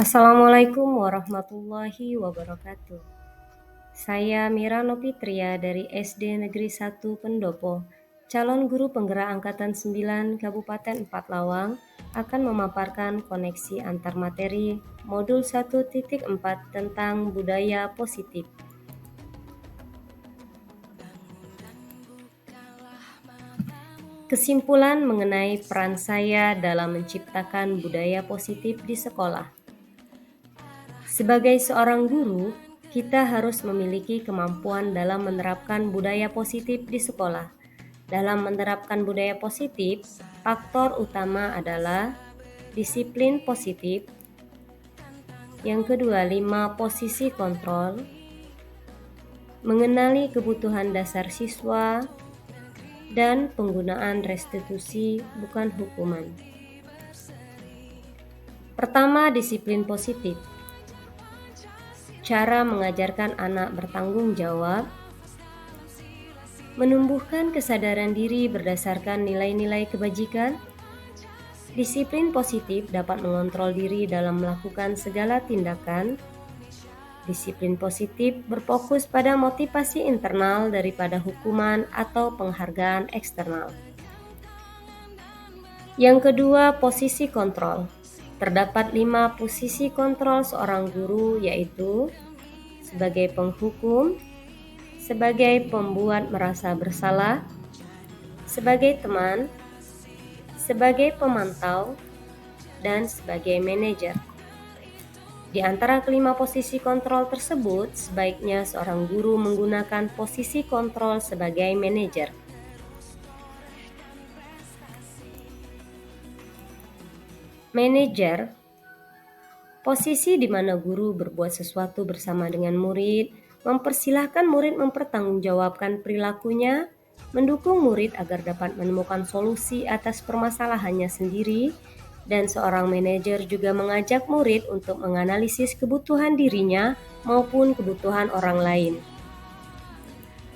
Assalamualaikum warahmatullahi wabarakatuh. Saya Mira Nopitria dari SD Negeri 1 Pendopo, calon guru penggerak Angkatan 9 Kabupaten 4 Lawang, akan memaparkan koneksi antar materi modul 1.4 tentang budaya positif. Kesimpulan mengenai peran saya dalam menciptakan budaya positif di sekolah. Sebagai seorang guru, kita harus memiliki kemampuan dalam menerapkan budaya positif di sekolah. Dalam menerapkan budaya positif, faktor utama adalah disiplin positif. Yang kedua, 5 posisi kontrol, mengenali kebutuhan dasar siswa, dan penggunaan restitusi bukan hukuman. Pertama, disiplin positif. Cara mengajarkan anak bertanggung jawab, menumbuhkan kesadaran diri berdasarkan nilai-nilai kebajikan. Disiplin positif dapat mengontrol diri dalam melakukan segala tindakan. Disiplin positif berfokus pada motivasi internal daripada hukuman atau penghargaan eksternal. Yang kedua, posisi kontrol. Terdapat 5 posisi kontrol seorang guru, yaitu sebagai penghukum, sebagai pembuat merasa bersalah, sebagai teman, sebagai pemantau, dan sebagai manajer. Di antara kelima posisi kontrol tersebut, sebaiknya seorang guru menggunakan posisi kontrol sebagai manajer. Manajer, posisi di mana guru berbuat sesuatu bersama dengan murid, mempersilahkan murid mempertanggungjawabkan perilakunya, mendukung murid agar dapat menemukan solusi atas permasalahannya sendiri, dan seorang manajer juga mengajak murid untuk menganalisis kebutuhan dirinya maupun kebutuhan orang lain.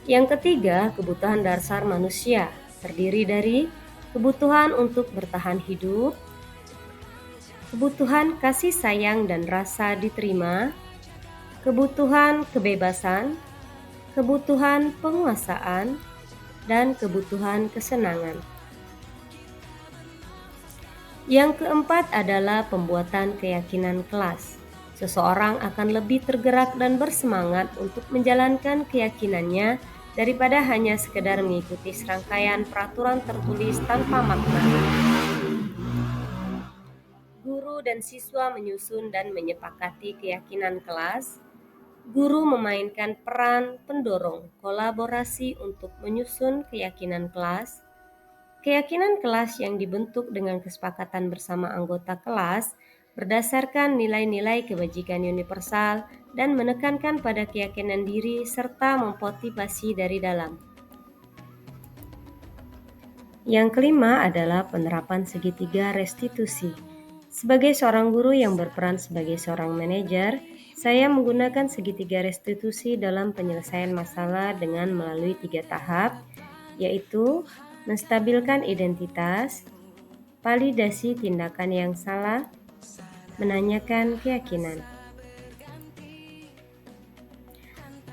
Yang ketiga, kebutuhan dasar manusia terdiri dari kebutuhan untuk bertahan hidup, kebutuhan kasih sayang dan rasa diterima, kebutuhan kebebasan, kebutuhan penguasaan, dan kebutuhan kesenangan. Yang keempat adalah pembuatan keyakinan kelas. Seseorang akan lebih tergerak dan bersemangat untuk menjalankan keyakinannya daripada hanya sekedar mengikuti serangkaian peraturan tertulis tanpa makna. Guru dan siswa menyusun dan menyepakati keyakinan kelas. Guru memainkan peran pendorong kolaborasi untuk menyusun keyakinan kelas. Keyakinan kelas yang dibentuk dengan kesepakatan bersama anggota kelas berdasarkan nilai-nilai kebajikan universal dan menekankan pada keyakinan diri serta memotivasi dari dalam. Yang kelima adalah penerapan segitiga restitusi. Sebagai seorang guru yang berperan sebagai seorang manajer, saya menggunakan segitiga restitusi dalam penyelesaian masalah dengan melalui 3 tahap, yaitu menstabilkan identitas, validasi tindakan yang salah, menanyakan keyakinan.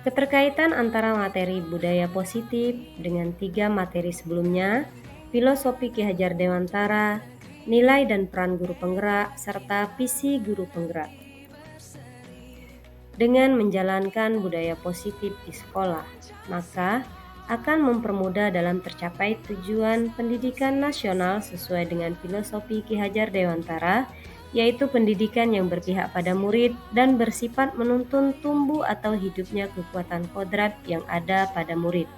Keterkaitan antara materi budaya positif dengan 3 materi sebelumnya, filosofi Ki Hajar Dewantara, nilai dan peran guru penggerak, serta visi guru penggerak. Dengan menjalankan budaya positif di sekolah, maka akan mempermudah dalam tercapai tujuan pendidikan nasional sesuai dengan filosofi Ki Hajar Dewantara, yaitu pendidikan yang berpihak pada murid dan bersifat menuntun tumbuh atau hidupnya kekuatan kodrat yang ada pada murid.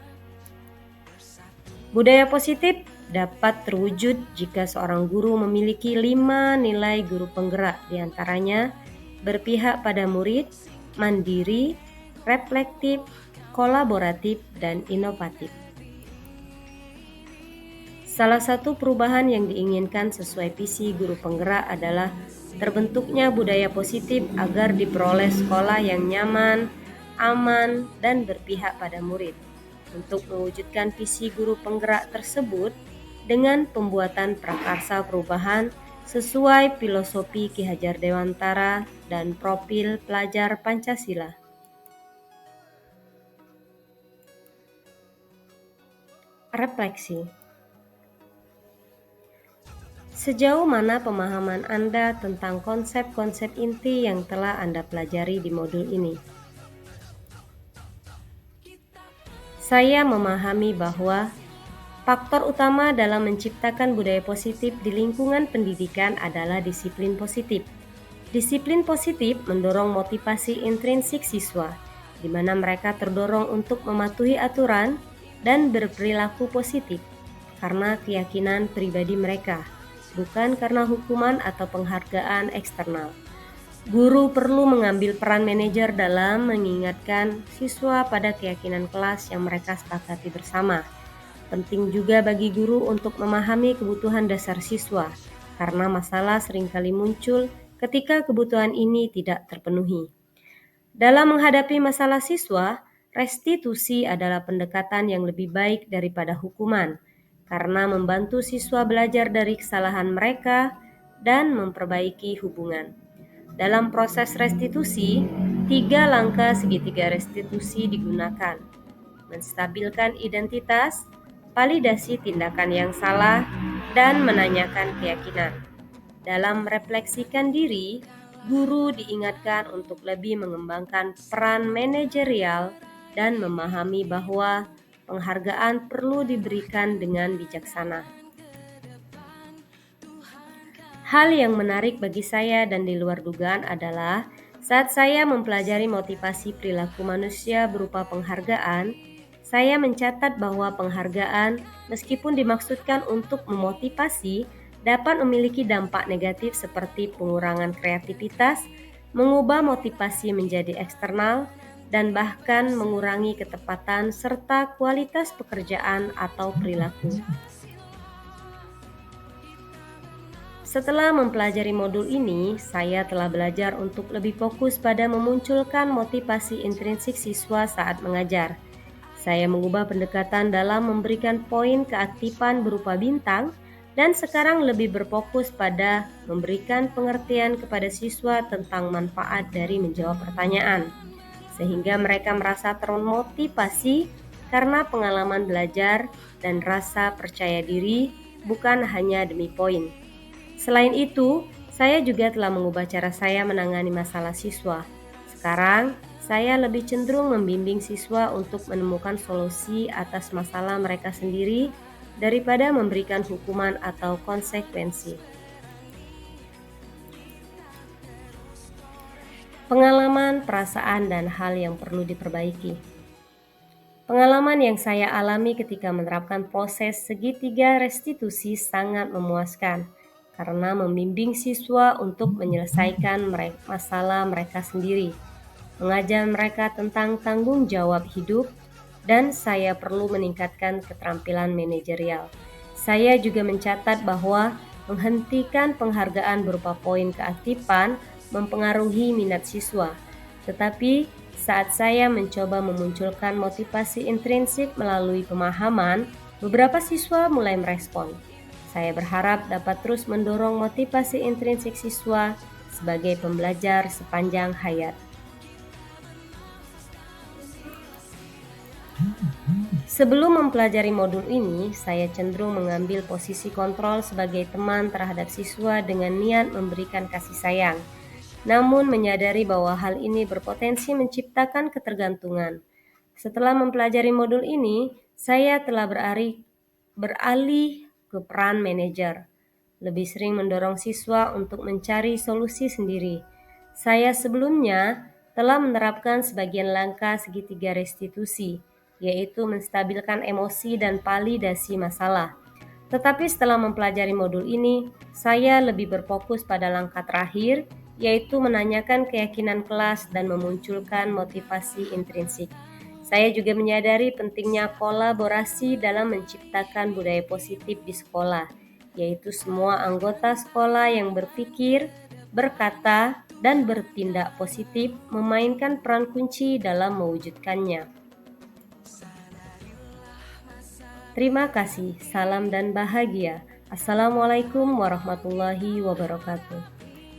Budaya positif dapat terwujud jika seorang guru memiliki 5 nilai guru penggerak, diantaranya berpihak pada murid, mandiri, reflektif, kolaboratif, dan inovatif. Salah satu perubahan yang diinginkan sesuai visi guru penggerak adalah terbentuknya budaya positif agar diperoleh sekolah yang nyaman, aman, dan berpihak pada murid. Untuk mewujudkan visi guru penggerak tersebut dengan pembuatan prakarsa perubahan sesuai filosofi Ki Hajar Dewantara, dan profil pelajar Pancasila. Refleksi. Sejauh mana pemahaman Anda tentang konsep-konsep inti yang telah Anda pelajari di modul ini? Saya memahami bahwa faktor utama dalam menciptakan budaya positif di lingkungan pendidikan adalah disiplin positif. Disiplin positif mendorong motivasi intrinsik siswa, di mana mereka terdorong untuk mematuhi aturan dan berperilaku positif karena keyakinan pribadi mereka, bukan karena hukuman atau penghargaan eksternal. Guru perlu mengambil peran manajer dalam mengingatkan siswa pada keyakinan kelas yang mereka sepakati bersama. Penting juga bagi guru untuk memahami kebutuhan dasar siswa, karena masalah seringkali muncul ketika kebutuhan ini tidak terpenuhi. Dalam menghadapi masalah siswa, restitusi adalah pendekatan yang lebih baik daripada hukuman, karena membantu siswa belajar dari kesalahan mereka dan memperbaiki hubungan. Dalam proses restitusi, 3 langkah segitiga restitusi digunakan: menstabilkan identitas, validasi tindakan yang salah, dan menanyakan keyakinan. Dalam merefleksikan diri, guru diingatkan untuk lebih mengembangkan peran manajerial dan memahami bahwa penghargaan perlu diberikan dengan bijaksana. Hal yang menarik bagi saya dan di luar dugaan adalah saat saya mempelajari motivasi perilaku manusia berupa penghargaan, saya mencatat bahwa penghargaan, meskipun dimaksudkan untuk memotivasi, dapat memiliki dampak negatif seperti pengurangan kreativitas, mengubah motivasi menjadi eksternal, dan bahkan mengurangi ketepatan serta kualitas pekerjaan atau perilaku. Setelah mempelajari modul ini, saya telah belajar untuk lebih fokus pada memunculkan motivasi intrinsik siswa saat mengajar. Saya mengubah pendekatan dalam memberikan poin keaktifan berupa bintang, dan sekarang lebih berfokus pada memberikan pengertian kepada siswa tentang manfaat dari menjawab pertanyaan, sehingga mereka merasa termotivasi karena pengalaman belajar dan rasa percaya diri, bukan hanya demi poin. Selain itu, saya juga telah mengubah cara saya menangani masalah siswa. Sekarang, saya lebih cenderung membimbing siswa untuk menemukan solusi atas masalah mereka sendiri daripada memberikan hukuman atau konsekuensi. Pengalaman, perasaan, dan hal yang perlu diperbaiki. Pengalaman yang saya alami ketika menerapkan proses segitiga restitusi sangat memuaskan, karena membimbing siswa untuk menyelesaikan masalah mereka sendiri, mengajar mereka tentang tanggung jawab hidup, dan saya perlu meningkatkan keterampilan manajerial. Saya juga mencatat bahwa menghentikan penghargaan berupa poin keaktifan mempengaruhi minat siswa, tetapi saat saya mencoba memunculkan motivasi intrinsik melalui pemahaman, beberapa siswa mulai merespon. Saya berharap dapat terus mendorong motivasi intrinsik siswa sebagai pembelajar sepanjang hayat. Sebelum mempelajari modul ini, saya cenderung mengambil posisi kontrol sebagai teman terhadap siswa dengan niat memberikan kasih sayang, namun menyadari bahwa hal ini berpotensi menciptakan ketergantungan. Setelah mempelajari modul ini, saya telah beralih ke peran manajer, lebih sering mendorong siswa untuk mencari solusi sendiri. Saya sebelumnya telah menerapkan sebagian langkah segitiga restitusi, yaitu menstabilkan emosi dan validasi masalah. Tetapi setelah mempelajari modul ini, saya lebih berfokus pada langkah terakhir, yaitu menanyakan keyakinan kelas dan memunculkan motivasi intrinsik. Saya juga menyadari pentingnya kolaborasi dalam menciptakan budaya positif di sekolah, yaitu semua anggota sekolah yang berpikir, berkata, dan bertindak positif memainkan peran kunci dalam mewujudkannya. Terima kasih, salam dan bahagia. Assalamualaikum warahmatullahi wabarakatuh.